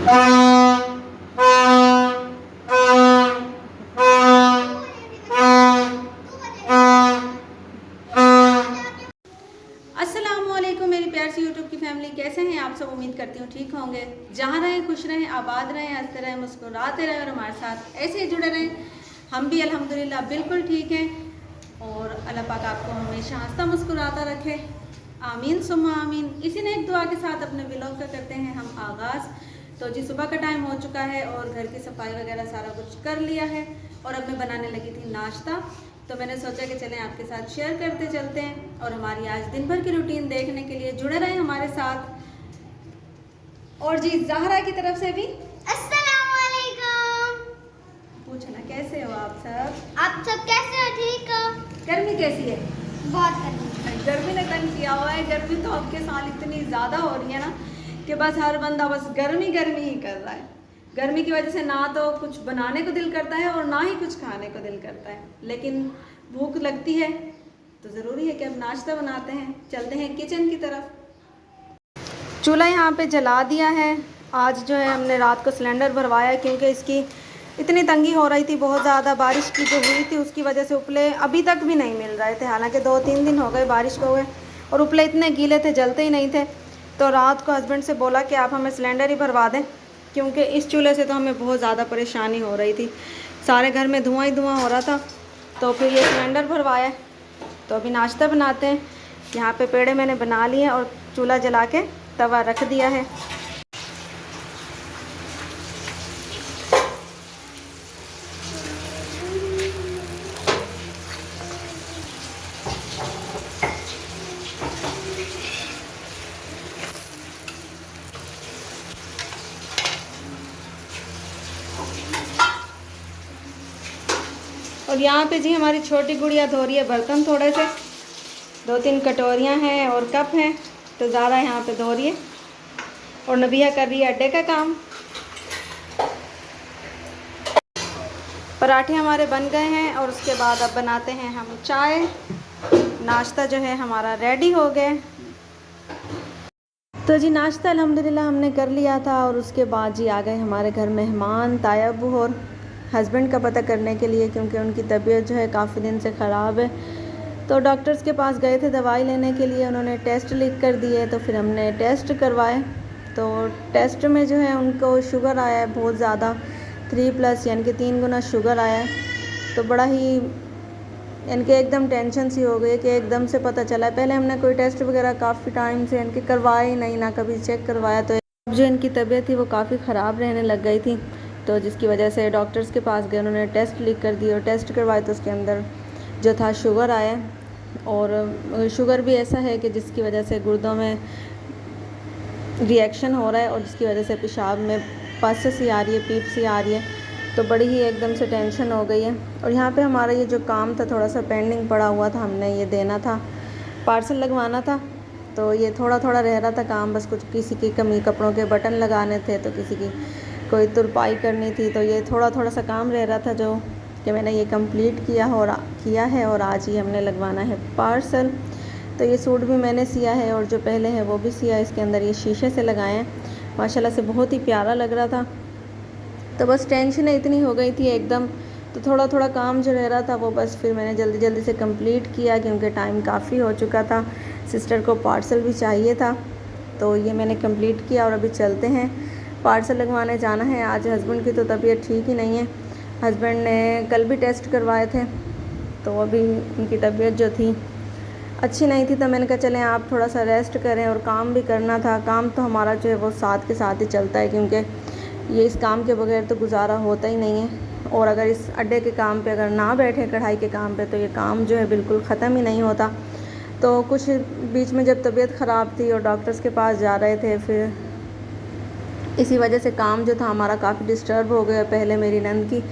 अस्सलामुअलैकुम मेरी प्यार सी यूट्यूब की फैमिली, कैसे हैं आप सब। उम्मीद करती हूँ ठीक होंगे। जहाँ रहें खुश रहें, आबाद रहें, हंसते रहें, मुस्कुराते रहें और हमारे साथ ऐसे ही जुड़े रहें। हम भी अल्हम्दुलिल्लाह बिल्कुल ठीक हैं और अल्लाह पाक आपको हमेशा हंसता मुस्कुराता रखे। आमीन सुम्मा आमीन। इसी ने एक दुआ के साथ अपने व्लॉग का करते हैं हम आगाज़। तो जी सुबह का टाइम हो चुका है और घर की सफाई वगैरह सारा कुछ कर लिया है और अब मैं बनाने लगी थी नाश्ता। तो मैंने सोचा कि चलें आपके साथ शेयर करते चलते हैं और हमारी आज दिन भर की रूटीन देखने के लिए जुड़े रहें हमारे साथ। और जी ज़हरा की तरफ से भी अस्सलामुअलैकुम। पूछना कैसे हो आप सब। आप सब कैसे हो? ठीक हो? गर्मी कैसी है? बहुत गर्मी। गर्मी ने तंग किया हुआ है। गर्मी तो अब के साल इतनी ज़्यादा हो रही है ना कि बस हर बंदा बस गर्मी गर्मी ही कर रहा है। गर्मी की वजह से ना तो कुछ बनाने को दिल करता है और ना ही कुछ खाने को दिल करता है, लेकिन भूख लगती है तो ज़रूरी है कि अब नाश्ता बनाते हैं। चलते हैं किचन की तरफ। चूल्हा यहाँ पे जला दिया है। आज जो है हमने रात को सिलेंडर भरवाया क्योंकि इसकी इतनी तंगी हो रही थी, बहुत ज़्यादा बारिश की जो हुई थी उसकी वजह से उपले अभी तक भी नहीं मिल रहे थे। हालांकि 2-3 दिन हो गए बारिश को हुए और उपले इतने गीले थे, जलते ही नहीं थे। तो रात को हस्बैंड से बोला कि आप हमें सिलेंडर ही भरवा दें क्योंकि इस चूल्हे से तो हमें बहुत ज़्यादा परेशानी हो रही थी। सारे घर में धुआं ही धुआं हो रहा था। तो फिर ये सिलेंडर भरवाया। तो अभी नाश्ता बनाते हैं। यहाँ पे पेड़े मैंने बना लिए और चूल्हा जला के तवा रख दिया है। और यहाँ पे जी हमारी छोटी गुड़िया धो रही है बर्तन, थोड़े से 2-3 कटोरियाँ हैं और कप हैं। तो ज़्यादा यहाँ पे धो रही है और नबिया कर रही है अड्डे का काम। पराठे हमारे बन गए हैं और उसके बाद अब बनाते हैं हम चाय। नाश्ता जो है हमारा रेडी हो गया। तो जी नाश्ता अल्हम्दुलिल्लाह हमने कर लिया था और उसके बाद जी आ गए हमारे घर मेहमान ताया अबू और हस्बैंड का पता करने के लिए, क्योंकि उनकी तबीयत जो है काफ़ी दिन से ख़राब है। तो डॉक्टर्स के पास गए थे दवाई लेने के लिए, उन्होंने टेस्ट लिख कर दिए तो फिर हमने टेस्ट करवाए। तो टेस्ट में जो है उनको शुगर आया है बहुत ज़्यादा, 3+ यानी कि 3 गुना शुगर आया है। तो बड़ा ही यानी कि एकदम टेंशन सी हो गई कि एकदम से पता चला। पहले हमने कोई टेस्ट वगैरह काफ़ी टाइम से इनके करवाए ही नहीं, ना कभी चेक करवाया। तो जो इनकी तबीयत थी वो काफ़ी ख़राब रहने लग गई थी, तो जिसकी वजह से डॉक्टर्स के पास गए, उन्होंने टेस्ट लिख कर दिए और टेस्ट करवाए तो उसके अंदर जो था शुगर आया। और शुगर भी ऐसा है कि जिसकी वजह से गुर्दों में रिएक्शन हो रहा है और जिसकी वजह से पेशाब में पस सी आ रही है, पीप सी आ रही है। तो बड़ी ही एकदम से टेंशन हो गई है। और यहाँ पे हमारा ये जो काम था थोड़ा सा पेंडिंग पड़ा हुआ था, हमने ये देना था, पार्सल लगवाना था। तो ये थोड़ा थोड़ा रह रहा था काम, बस कुछ किसी की कमी कपड़ों के बटन लगाने थे, तो किसी की कोई तुरपाई करनी थी। तो ये थोड़ा थोड़ा सा काम रह रहा था जो कि मैंने ये कंप्लीट किया है और आज ही हमने लगवाना है पार्सल। तो ये सूट भी मैंने सिया है और जो पहले है वो भी सिया। इसके अंदर ये शीशे से लगाए हैं, माशाल्लाह से बहुत ही प्यारा लग रहा था। तो बस टेंशन इतनी हो गई थी एकदम, तो थोड़ा थोड़ा काम जो रह रहा था वो बस फिर मैंने जल्दी जल्दी से कंप्लीट किया क्योंकि टाइम काफ़ी हो चुका था। सिस्टर को पार्सल भी चाहिए था, तो ये मैंने कंप्लीट किया और अभी चलते हैं पार्सल लगवाने जाना है। आज हस्बैंड की तो तबीयत ठीक ही नहीं है। हस्बैंड ने कल भी टेस्ट करवाए थे तो अभी उनकी तबीयत जो थी अच्छी नहीं थी। तो मैंने कहा चलें आप थोड़ा सा रेस्ट करें और काम भी करना था। काम तो हमारा जो है वो साथ के साथ ही चलता है क्योंकि ये इस काम के बगैर तो गुजारा होता ही नहीं है। और अगर इस अड्डे के काम पे अगर ना बैठे, कढ़ाई के काम पे, तो ये काम जो है बिल्कुल ख़त्म ही नहीं होता। तो कुछ बीच में जब तबीयत ख़राब थी और डॉक्टर्स के पास जा रहे थे, फिर इसी वजह से काम जो था हमारा काफ़ी डिस्टर्ब हो गया। पहले मेरी नंद की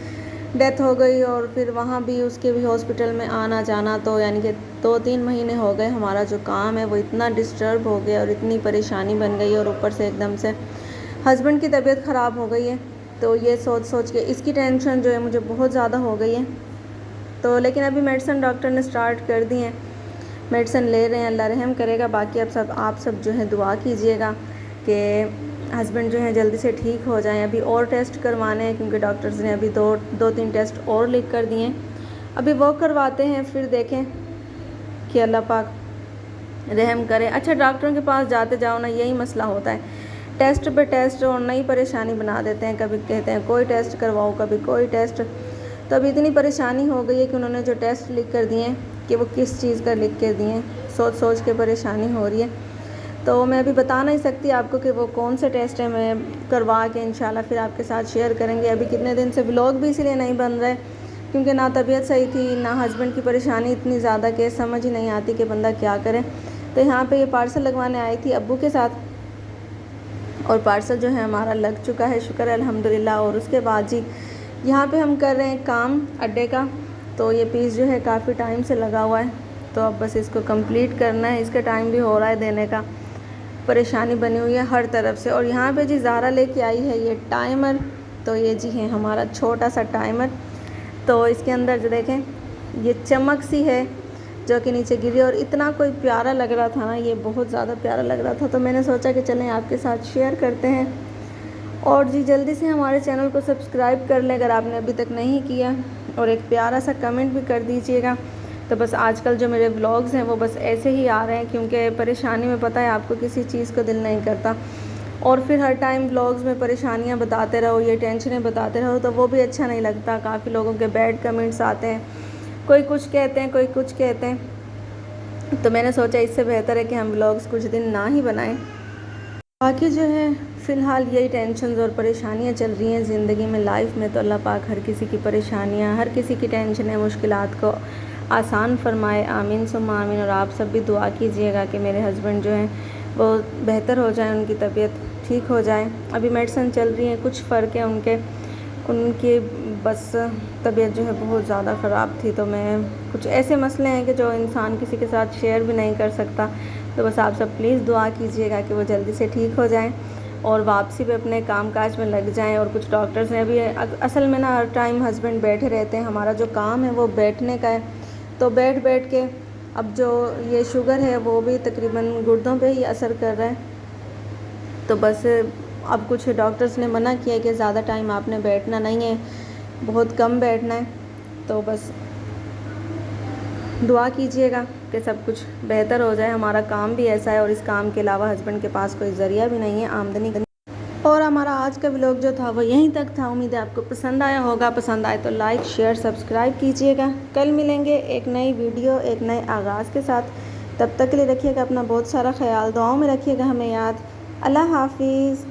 डेथ हो गई और फिर वहाँ भी उसके भी हॉस्पिटल में आना जाना, तो यानी कि 2-3 महीने हो गए हमारा जो काम है वो इतना डिस्टर्ब हो गया और इतनी परेशानी बन गई। और ऊपर से एकदम से हस्बैंड की तबीयत ख़राब हो गई है, तो ये सोच सोच के इसकी टेंशन जो है मुझे बहुत ज़्यादा हो गई है। तो लेकिन अभी मेडिसिन डॉक्टर ने स्टार्ट कर दी हैं, मेडिसिन ले रहे हैं, अल्लाह रहम करेगा। बाकी अब सब आप सब जो है दुआ कीजिएगा कि हस्बैंड जो हैं जल्दी से ठीक हो जाएं। अभी और टेस्ट करवाने हैं क्योंकि डॉक्टर्स ने अभी दो तीन टेस्ट और लिख कर दिए हैं। अभी वो करवाते हैं, फिर देखें कि अल्लाह पाक रहम करे। अच्छा, डॉक्टरों के पास जाते जाओ ना, यही मसला होता है, टेस्ट पे टेस्ट और नई परेशानी बना देते हैं। कभी कहते हैं कोई टेस्ट करवाओ, कभी कोई टेस्ट। तो अभी इतनी परेशानी हो गई है कि उन्होंने जो टेस्ट लिख कर दिए हैं कि वो किस चीज़ का लिख कर दिए हैं, सोच सोच के परेशानी हो रही है। तो मैं अभी बता नहीं सकती आपको कि वो कौन से टेस्ट है। मैं करवा के इंशाल्लाह फिर आपके साथ शेयर करेंगे। अभी कितने दिन से व्लॉग भी इसलिए नहीं बन रहे क्योंकि ना तबीयत सही थी, ना हस्बैंड की परेशानी इतनी ज़्यादा कि समझ ही नहीं आती कि बंदा क्या करे। तो यहाँ पे ये पार्सल लगवाने आई थी अब्बू के साथ, और पार्सल जो है हमारा लग चुका है, शुक्र है अल्हम्दुलिल्लाह। और उसके बाद जी यहाँ पे हम कर रहे हैं काम अड्डे का। तो ये पीस जो है काफ़ी टाइम से लगा हुआ है, तो अब बस इसको कंप्लीट करना है। इसका टाइम भी हो रहा है देने का, परेशानी बनी हुई है हर तरफ से। और यहाँ पे जी ज़ारा लेके आई है ये टाइमर। तो ये जी है हमारा छोटा सा टाइमर। तो इसके अंदर जो देखें ये चमक सी है जो कि नीचे गिरी, और इतना कोई प्यारा लग रहा था ना, ये बहुत ज़्यादा प्यारा लग रहा था। तो मैंने सोचा कि चलें आपके साथ शेयर करते हैं। और जी जल्दी से हमारे चैनल को सब्सक्राइब कर लें अगर आपने अभी तक नहीं किया, और एक प्यारा सा कमेंट भी कर दीजिएगा। तो बस आजकल जो मेरे व्लॉग्स हैं वो बस ऐसे ही आ रहे हैं क्योंकि परेशानी में पता है आपको किसी चीज़ को दिल नहीं करता, और फिर हर टाइम व्लॉग्स में परेशानियाँ बताते रहो, ये टेंशनें बताते रहो, तो वो भी अच्छा नहीं लगता। काफ़ी लोगों के बैड कमेंट्स आते हैं, कोई कुछ कहते हैं, कोई कुछ कहते हैं। तो मैंने सोचा इससे बेहतर है कि हम व्लॉग्स कुछ दिन ना ही बनाएं। बाकी जो है फ़िलहाल यही टेंशन्स और परेशानियां चल रही हैं ज़िंदगी में, लाइफ में। तो अल्लाह पाक हर किसी की परेशानियां, हर किसी की टेंशनें, मुश्किलात को आसान फरमाए। आमीन सुम्मा आमीन। और आप सब भी दुआ कीजिएगा कि मेरे हस्बैंड जो हैं वो बेहतर हो जाए, उनकी तबीयत ठीक हो जाए। अभी मेडिसिन चल रही है, कुछ फ़र्क है उनकी बस तबीयत जो है बहुत ज़्यादा ख़राब थी। तो मैं कुछ ऐसे मसले हैं कि जो इंसान किसी के साथ शेयर भी नहीं कर सकता। तो बस आप सब प्लीज़ दुआ कीजिएगा कि वो जल्दी से ठीक हो जाएं और वापसी पे अपने कामकाज में लग जाएं। और कुछ डॉक्टर्स ने भी, असल में ना हर टाइम हस्बैंड बैठे रहते हैं, हमारा जो काम है वो बैठने का है। तो बैठ बैठ के अब जो ये शुगर है वो भी तकरीबन गुर्दों पे ही असर कर रहा है। तो बस अब कुछ डॉक्टर्स ने मना किया कि ज़्यादा टाइम आपने बैठना नहीं है, बहुत कम बैठना है। तो बस दुआ कीजिएगा कि सब कुछ बेहतर हो जाए। हमारा काम भी ऐसा है और इस काम के अलावा हस्बैंड के पास कोई ज़रिया भी नहीं है आमदनी का। और हमारा आज का व्लॉग जो था वो यहीं तक था। उम्मीद है आपको पसंद आया होगा। पसंद आए तो लाइक शेयर सब्सक्राइब कीजिएगा। कल मिलेंगे एक नई वीडियो, एक नए आगाज़ के साथ। तब तक के लिए रखिएगा अपना बहुत सारा ख्याल, दुआओं में रखिएगा हमें याद। अल्लाह हाफिज़।